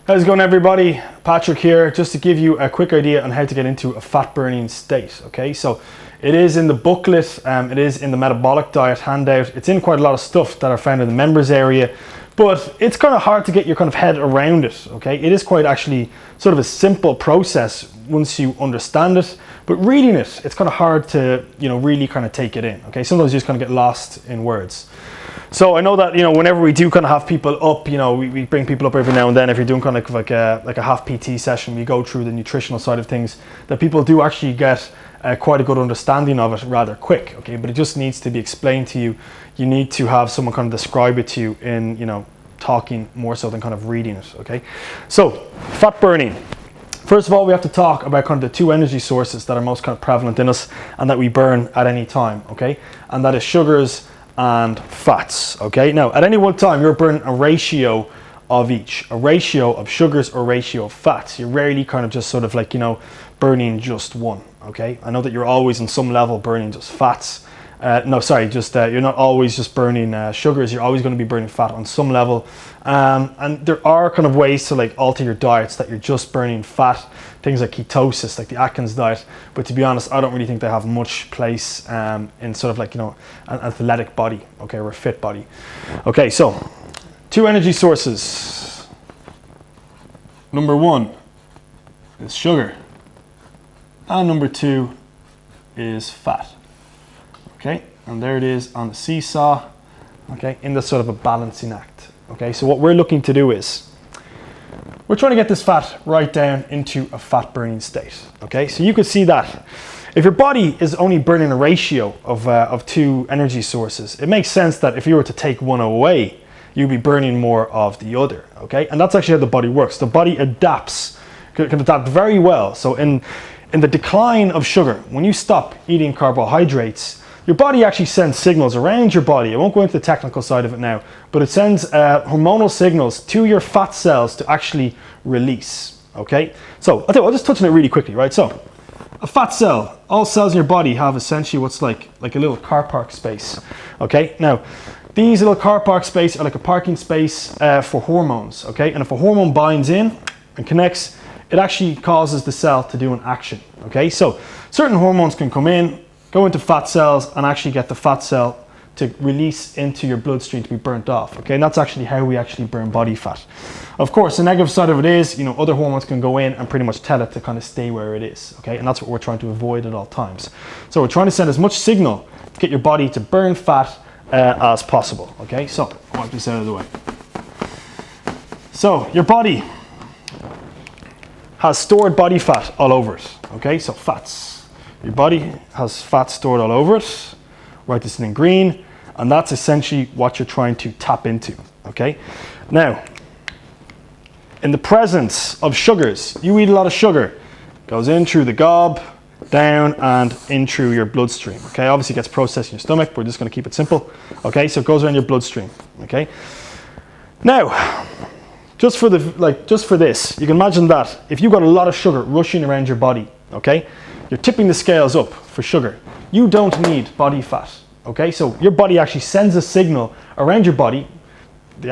How's it going, everybody? Patrick here, just to give you a quick idea on how to get into a fat burning state. Okay, so it is in the booklet, it is in the metabolic diet handout. It's in quite a lot of stuff that are found in the members area, but it's kind of hard to get your kind of head around it. Okay, it is quite actually sort of a simple process once you understand it, but reading it, it's kind of hard to, really kind of take it in. Okay, sometimes you just kind of get lost in words. So I know that, whenever we do kind of have people up, we bring people up every now and then. If you're doing kind of like a half PT session, we go through the nutritional side of things, that people do actually get quite a good understanding of it rather quick. Okay, but it just needs to be explained to you. You need to have someone kind of describe it to you in, talking more so than kind of reading it. Okay, so fat burning. First of all, we have to talk about kind of the two energy sources that are most kind of prevalent in us and that we burn at any time. Okay, and that is sugars and fats. Okay, now at any one time you're burning a ratio of each, a ratio of sugars or ratio of fats. You're rarely kind of just sort of like, burning just one. Okay, I know that you're always on some level burning just fats. You're not always just burning sugars. You're always going to be burning fat on some level, and there are kind of ways to like alter your diets that you're just burning fat, things like ketosis, like the Atkins diet. But to be honest, I don't really think they have much place in sort of like an athletic body, okay, or a fit body. Okay, so two energy sources. Number one is sugar, and number two is fat. Okay, and there it is on the seesaw, okay, in the sort of a balancing act. Okay, so what we're looking to do is we're trying to get this fat right down into a fat burning state. Okay, so you could see that if your body is only burning a ratio of two energy sources, it makes sense that if you were to take one away, you'd be burning more of the other. Okay, and that's actually how the body works. The body adapts, can adapt very well. So in the decline of sugar, when you stop eating carbohydrates, your body actually sends signals around your body. I won't go into the technical side of it now, but it sends hormonal signals to your fat cells to actually release. Okay, so I'll just touch on it really quickly, right? So a fat cell, all cells in your body have essentially what's like a little car park space. Okay, now these little car park space are like a parking space for hormones. Okay, and if a hormone binds in and connects, it actually causes the cell to do an action. Okay, so certain hormones can come in, go into fat cells, and actually get the fat cell to release into your bloodstream to be burnt off. Okay, and that's actually how we actually burn body fat. Of course, the negative side of it is, other hormones can go in and pretty much tell it to kind of stay where it is. Okay, and that's what we're trying to avoid at all times. So we're trying to send as much signal to get your body to burn fat as possible. Okay, so I'll wipe this out of the way. So your body has stored body fat all over it. Okay, so fats. Your body has fat stored all over it. Write this in green, and that's essentially what you're trying to tap into. Okay, now in the presence of sugars, you eat a lot of sugar, goes in through the gob, down and in through your bloodstream. Okay, obviously it gets processed in your stomach, but we're just going to keep it simple. Okay, so it goes around your bloodstream. Okay, now just for this, you can imagine that if you've got a lot of sugar rushing around your body, okay, you're tipping the scales up for sugar. You don't need body fat. Okay, so your body actually sends a signal around your body. The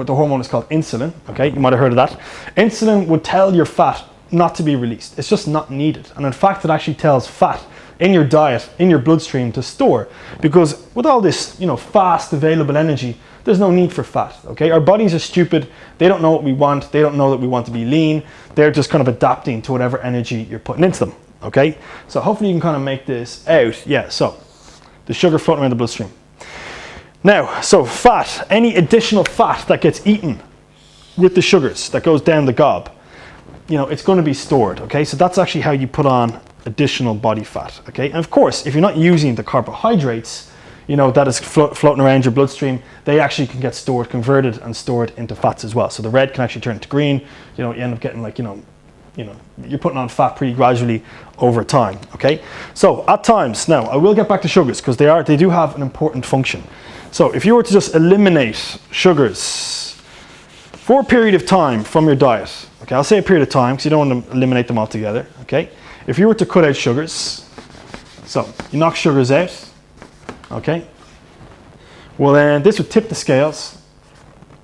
hormone is called insulin. Okay, you might have heard of that. Insulin would tell your fat not to be released. It's just not needed. And in fact, it actually tells fat in your diet, in your bloodstream to store, because with all this, fast available energy, there's no need for fat. Okay, our bodies are stupid. They don't know what we want. They don't know that we want to be lean. They're just kind of adapting to whatever energy you're putting into them. Okay, so hopefully you can kind of make this out. Yeah, so the sugar floating around the bloodstream. Now, so fat, any additional fat that gets eaten with the sugars that goes down the gob, it's going to be stored. Okay, so that's actually how you put on additional body fat. Okay, and of course, if you're not using the carbohydrates, that is floating around your bloodstream, they actually can get stored, converted and stored into fats as well. So the red can actually turn to green. You end up getting like, you're putting on fat pretty gradually over time. Okay, so at times, now I will get back to sugars because they do have an important function. So if you were to just eliminate sugars for a period of time from your diet, okay, I'll say a period of time because you don't want to eliminate them altogether. Okay, if you were to cut out sugars, so you knock sugars out, okay, well then this would tip the scales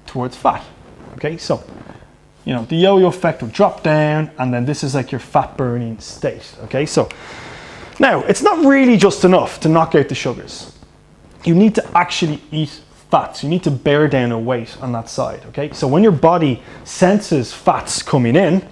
towards fat. Okay, so you know, the yo-yo effect will drop down, and then this is like your fat burning state, okay? So now, it's not really just enough to knock out the sugars. You need to actually eat fats. You need to bear down a weight on that side, okay? So when your body senses fats coming in,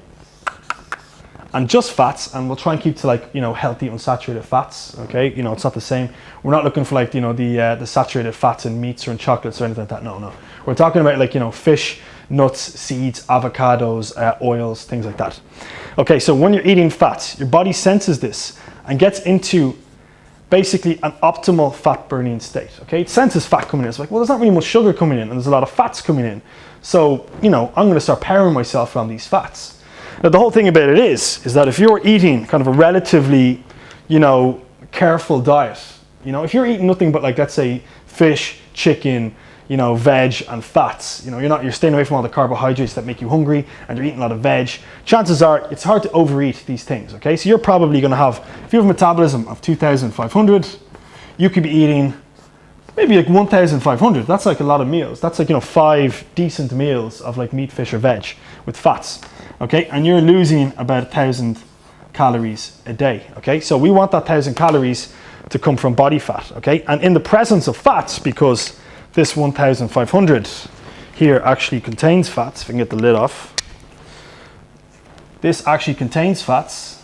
and just fats, and we'll try and keep to like, you know, healthy unsaturated fats, okay? You know, it's not the same. We're not looking for like, you know, the saturated fats in meats or in chocolates or anything like that. No, no. We're talking about like, you know, fish, nuts, seeds, avocados, oils, things like that. Okay, so when you're eating fats, your body senses this and gets into basically an optimal fat burning state, okay? It senses fat coming in. It's like, well, there's not really much sugar coming in and there's a lot of fats coming in. So, you know, I'm gonna start powering myself from these fats. Now, the whole thing about it is that if you're eating kind of a relatively, you know, careful diet, you know, if you're eating nothing but like, let's say, fish, chicken, you know, veg and fats, you know, you're staying away from all the carbohydrates that make you hungry and you're eating a lot of veg, chances are it's hard to overeat these things, okay? So you're probably gonna have, if you have a metabolism of 2,500, you could be eating maybe like 1,500. That's like a lot of meals. That's like, you know, 5 decent meals of like meat, fish or veg with fats. Okay, and you're losing about 1,000 calories a day, okay? So we want that 1,000 calories to come from body fat, okay? And in the presence of fats, because this 1,500 here actually contains fats, if I can get the lid off, this actually contains fats,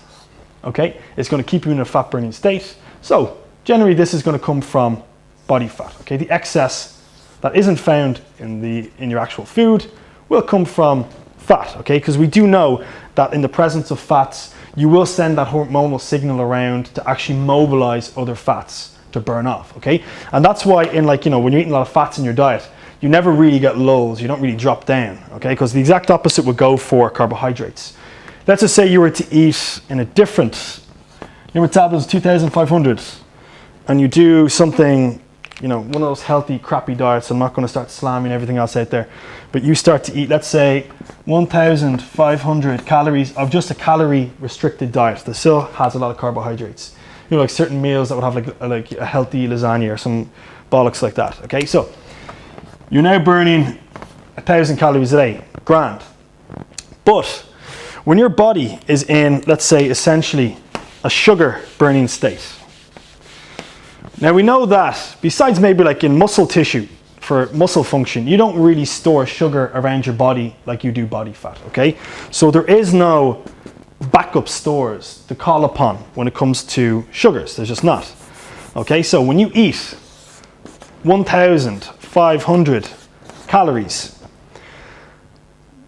okay? It's gonna keep you in a fat burning state. So generally this is gonna come from body fat, okay? The excess that isn't found in your actual food will come from fat, okay? Because we do know that in the presence of fats, you will send that hormonal signal around to actually mobilize other fats to burn off, okay? And that's why in like, you know, when you're eating a lot of fats in your diet, you never really get lulls, you don't really drop down, okay? Because the exact opposite would go for carbohydrates. Let's just say you were to eat in a different, your metabolism is 2,500, and you do something, you know, one of those healthy, crappy diets. I'm not going to start slamming everything else out there, but you start to eat, let's say, 1,500 calories of just a calorie restricted diet that still has a lot of carbohydrates. You know, like certain meals that would have like a healthy lasagna or some bollocks like that. Okay, so you're now burning 1,000 calories a day, grand. But when your body is in, let's say, essentially a sugar burning state. Now we know that besides maybe like in muscle tissue for muscle function, you don't really store sugar around your body like you do body fat, okay? So there is no backup stores to call upon when it comes to sugars. There's just not, okay? So when you eat 1,500 calories,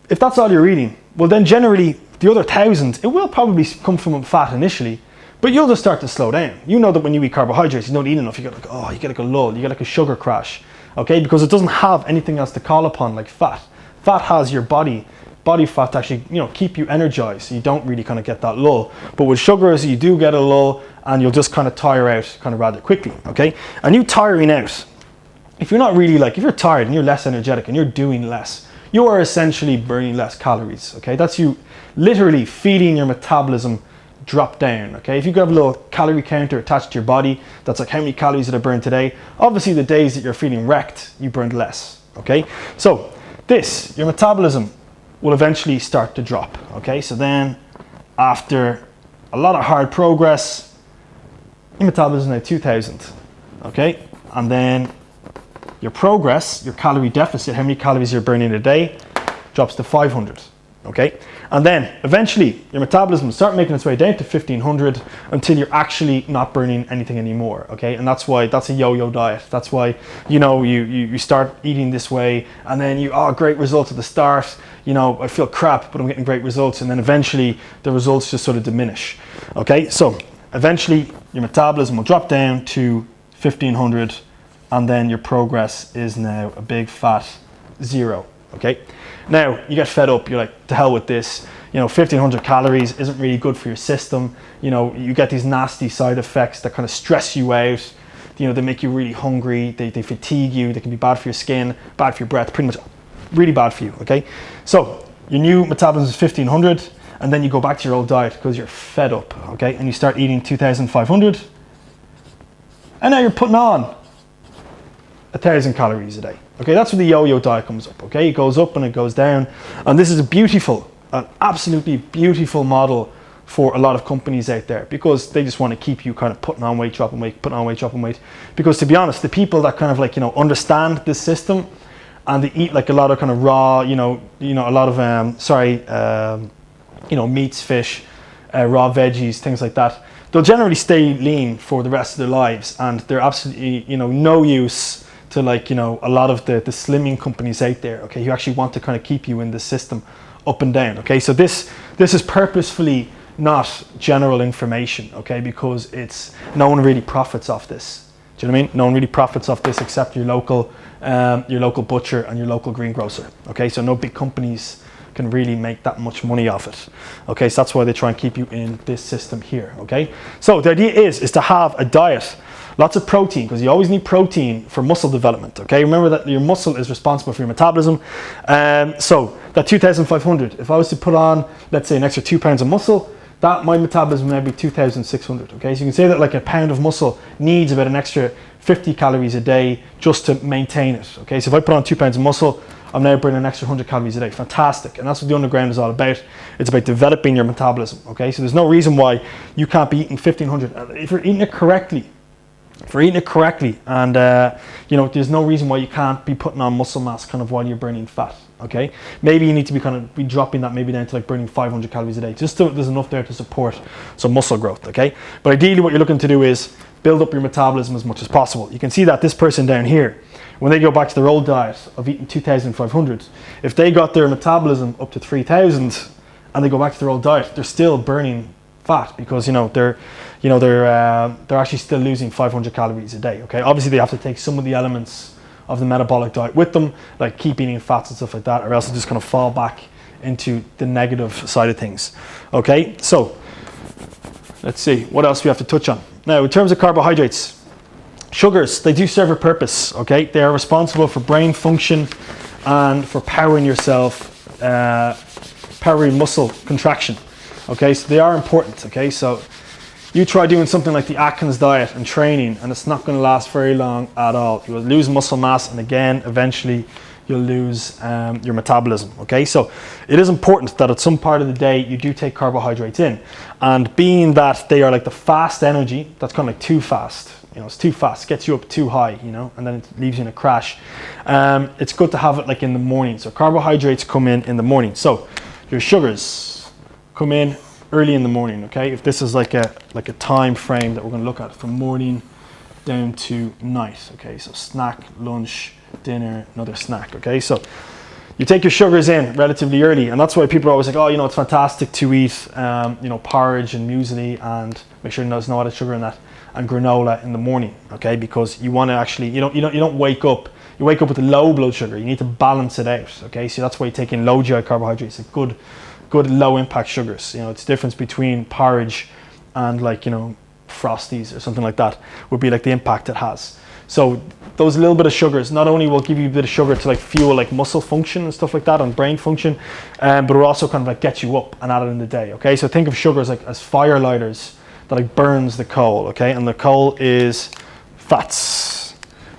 if that's all you're eating, well then generally the other 1,000, it will probably come from fat initially, but you'll just start to slow down. You know that when you eat carbohydrates, you don't eat enough, you get like, oh, you get like a lull, you get like a sugar crash, okay? Because it doesn't have anything else to call upon like fat. Fat has your body fat to actually, you know, keep you energized, so you don't really kind of get that lull. But with sugars, you do get a lull and you'll just kind of tire out kind of rather quickly, okay? And you tiring out, if you're not really like, if you're tired and you're less energetic and you're doing less, you are essentially burning less calories, okay? That's you literally feeding your metabolism drop down, okay? If you have a little calorie counter attached to your body, that's like how many calories did I burn today? Obviously the days that you're feeling wrecked, you burned less, okay? So this, your metabolism will eventually start to drop, okay? So then after a lot of hard progress, your metabolism is now 2,000, okay? And then your progress, your calorie deficit, how many calories you're burning a day, drops to 500, okay? And then eventually your metabolism will start making its way down to 1,500 until you're actually not burning anything anymore, okay? And that's why that's a yo-yo diet. That's why, you know, you start eating this way and then you, oh, great results at the start, you know, I feel crap, but I'm getting great results. And then eventually the results just sort of diminish, okay? So eventually your metabolism will drop down to 1,500 and then your progress is now a big fat 0, okay? Now you get fed up, you're like, to hell with this, you know, 1,500 calories isn't really good for your system. You know, you get these nasty side effects that kind of stress you out. You know, they make you really hungry, they fatigue you, they can be bad for your skin, bad for your breath, pretty much really bad for you, okay? So your new metabolism is 1,500 and then you go back to your old diet because you're fed up, okay? And you start eating 2,500 and now you're putting on 1,000 calories a day, Okay, that's where the yo-yo diet comes up. Okay, it goes up and it goes down, and this is a beautiful, an absolutely beautiful model for a lot of companies out there, because they just want to keep you kind of putting on weight, dropping weight, putting on weight, dropping weight. Because to be honest, the people that kind of like, you know, understand this system and they eat like a lot of kind of raw, a lot of meats, fish, raw veggies, things like that, they'll generally stay lean for the rest of their lives, and they're absolutely, no use to like, a lot of the slimming companies out there, okay, who actually want to kind of keep you in the system up and down. Okay, so this is purposefully not general information, okay, because no one really profits off this. Do you know what I mean? No one really profits off this except your local butcher and your local greengrocer. Okay, so no big companies can really make that much money off it. Okay, so that's why they try and keep you in this system here. Okay, so the idea is to have a diet, lots of protein, because you always need protein for muscle development. Okay, remember that your muscle is responsible for your metabolism. So that 2,500, if I was to put on, let's say, an extra 2 pounds of muscle, that my metabolism would be 2,600. Okay, so you can say that like a pound of muscle needs about an extra 50 calories a day just to maintain it. Okay, so if I put on 2 pounds of muscle, I'm now burning an extra 100 calories a day. Fantastic. And that's what the underground is all about. It's about developing your metabolism. Okay, so there's no reason why you can't be eating 1,500 if you're eating it correctly. And there's no reason why you can't be putting on muscle mass kind of while you're burning fat. Okay, maybe you need to be dropping that maybe down to like burning 500 calories a day, just so there's enough there to support some muscle growth. Okay, but ideally what you're looking to do is build up your metabolism as much as possible. You can see that this person down here, when they go back to their old diet of eating 2,500, if they got their metabolism up to 3,000 and they go back to their old diet, they're still burning fat, because they're actually still losing 500 calories a day. Okay, obviously they have to take some of the elements of the metabolic diet with them, like keep eating fats and stuff like that, or else they'll just kind of fall back into the negative side of things. Okay, so let's see what else we have to touch on. Now, in terms of carbohydrates, sugars, they do serve a purpose. Okay, they are responsible for brain function and for powering yourself, powering muscle contraction. Okay, so they are important. Okay, so you try doing something like the Atkins diet and training, and it's not going to last very long at all. You will lose muscle mass, and again, eventually you'll lose your metabolism. Okay, so it is important that at some part of the day you do take carbohydrates in, and being that they are like the fast energy, that's kind of like too fast. It's too fast, gets you up too high, and then it leaves you in a crash. It's good to have it like in the morning. So carbohydrates come in the morning. So your sugars come in early in the morning. Okay, if this is like a time frame that we're going to look at from morning down to night. Okay, so snack, lunch, dinner, another snack. Okay, so you take your sugars in relatively early, and that's why people are always like, oh, it's fantastic to eat porridge and muesli, and make sure there's no added sugar in that, and granola in the morning. Okay, because you want to actually, you don't wake up with a low blood sugar. You need to balance it out. Okay, so that's why you take in low GI carbohydrates, like good low impact sugars. It's the difference between porridge and like Frosties or something like that would be like the impact it has. So those little bit of sugars not only will give you a bit of sugar to like fuel like muscle function and stuff like that, and brain function, but it will also kind of like get you up and at it in the day. Okay, so think of sugars like as fire lighters that like burns the coal. Okay, and the coal is fats,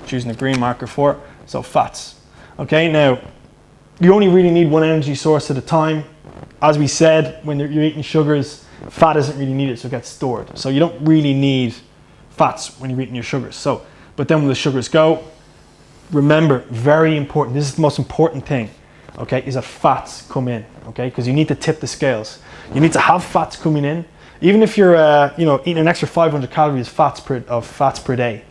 choosing a green marker for, so fats. Okay, now you only really need one energy source at a time. As we said, when you're eating sugars, fat isn't really needed, so it gets stored. So you don't really need fats when you're eating your sugars. So, but then when the sugars go, remember, very important, this is the most important thing, okay, is that fats come in, okay, because you need to tip the scales. You need to have fats coming in, even if you're, eating an extra 500 calories of fats per day.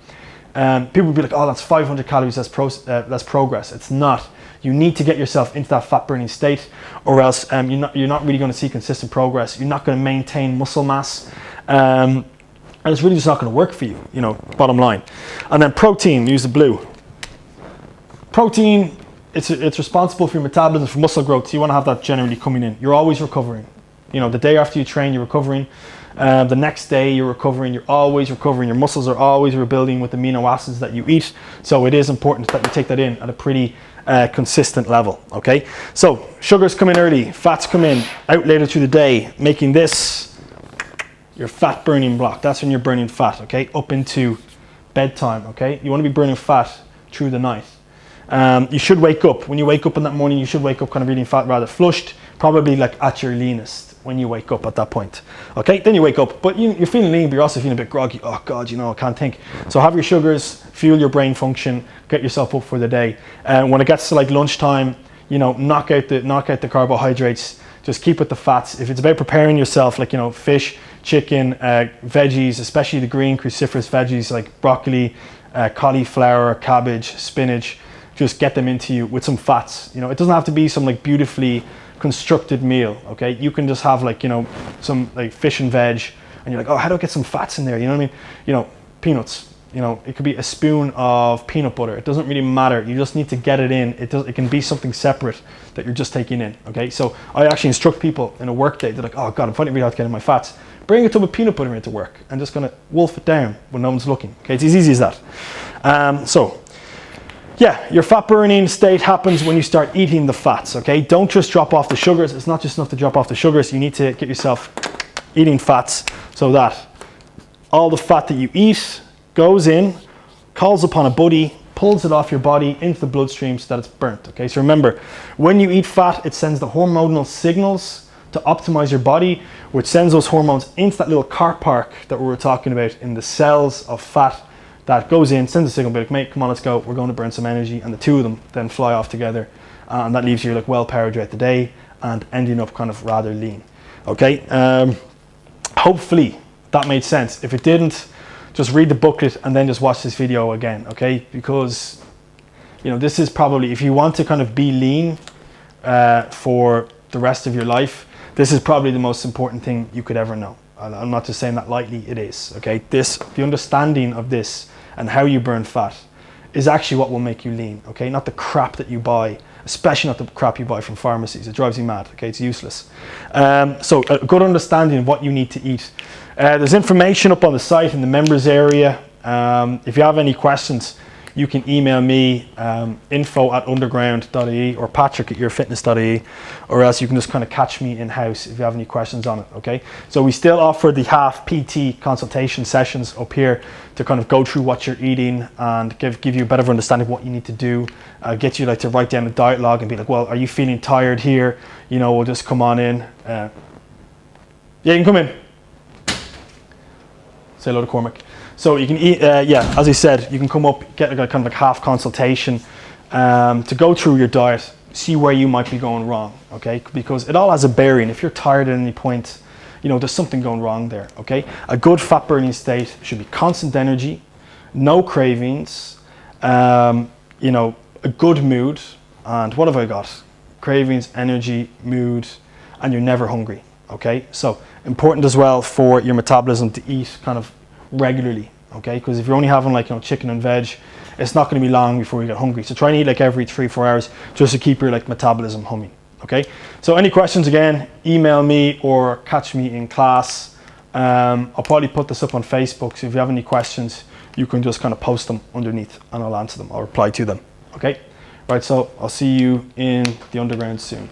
People would be like, oh, that's 500 calories, that's progress. It's not. You need to get yourself into that fat burning state, or else you're not really going to see consistent progress. You're not going to maintain muscle mass, and it's really just not going to work for you, bottom line. And then protein, use the blue. Protein, it's responsible for your metabolism, for muscle growth, so you want to have that generally coming in. You're always recovering. The day after you train, you're recovering. The next day you're recovering, you're always recovering. Your muscles are always rebuilding with amino acids that you eat. So it is important that you take that in at a pretty consistent level. Okay, so sugars come in early, fats come in out later through the day, making this your fat burning block. That's when you're burning fat. Okay, up into bedtime. Okay, you want to be burning fat through the night. You should wake up. When you wake up in that morning, you should wake up kind of eating fat rather flushed, probably like at your leanest when you wake up at that point. Okay, then you wake up, but you're feeling lean, but you're also feeling a bit groggy. Oh God, I can't think. So have your sugars, fuel your brain function, get yourself up for the day. And when it gets to like lunchtime, knock out the carbohydrates. Just keep with the fats. If it's about preparing yourself, like fish, chicken, veggies, especially the green cruciferous veggies like broccoli, cauliflower, cabbage, spinach, just get them into you with some fats. It doesn't have to be some like beautifully constructed meal. Okay, you can just have like some like fish and veg, and you're like, oh, how do I get some fats in there? You know what I mean? Peanuts. It could be a spoon of peanut butter. It doesn't really matter. You just need to get it in. It can be something separate that you're just taking in. Okay, so I actually instruct people in a work day. They're like, oh God, I'm finding it really hard to get in my fats. Bring a tub of peanut butter into work and just gonna wolf it down when no one's looking. Okay, it's as easy as that. So yeah, your fat burning state happens when you start eating the fats. Okay, don't just drop off the sugars. It's not just enough to drop off the sugars. You need to get yourself eating fats so that all the fat that you eat goes in, calls upon a buddy, pulls it off your body into the bloodstream so that it's burnt. Okay, so remember, when you eat fat, it sends the hormonal signals to optimize your body, which sends those hormones into that little car park that we were talking about in the cells of fat. That goes in, sends a signal, be like, mate, come on, let's go, we're going to burn some energy, and the two of them then fly off together, and that leaves you like well powered throughout the day and ending up kind of rather lean. Okay, hopefully that made sense. If it didn't, just read the booklet and then just watch this video again. Okay, because this is probably, if you want to kind of be lean for the rest of your life, this is probably the most important thing you could ever know. I'm not just saying that lightly, it is. Okay, the understanding of this and how you burn fat is actually what will make you lean. Okay, not the crap that you buy, especially not the crap you buy from pharmacies. It drives you mad. Okay, it's useless. So a good understanding of what you need to eat. There's information up on the site in the members area. If you have any questions, you can email me, info@underground.ie or patrick@yourfitness.ie, or else you can just kind of catch me in house if you have any questions on it. Okay, so we still offer the half PT consultation sessions up here to kind of go through what you're eating and give you a better understanding of what you need to do, get you like to write down a diet log and be like, well, are you feeling tired here? We'll just come on in. Yeah, you can come in. Say hello to Cormac. So you can eat, yeah, as I said, you can come up, get a kind of like half consultation to go through your diet, see where you might be going wrong, okay? Because it all has a bearing. If you're tired at any point, there's something going wrong there, okay? A good fat burning state should be constant energy, no cravings, a good mood, and what have I got? Cravings, energy, mood, and you're never hungry, okay? So important as well for your metabolism to eat kind of regularly, okay? Because if you're only having like chicken and veg, it's not going to be long before you get hungry. So try and eat like every 3-4 hours just to keep your like metabolism humming, okay? So any questions, again, email me or catch me in class. I'll probably put this up on Facebook, so if you have any questions, you can just kind of post them underneath and I'll answer them. I'll reply to them, okay? Right, so I'll see you in the underground soon.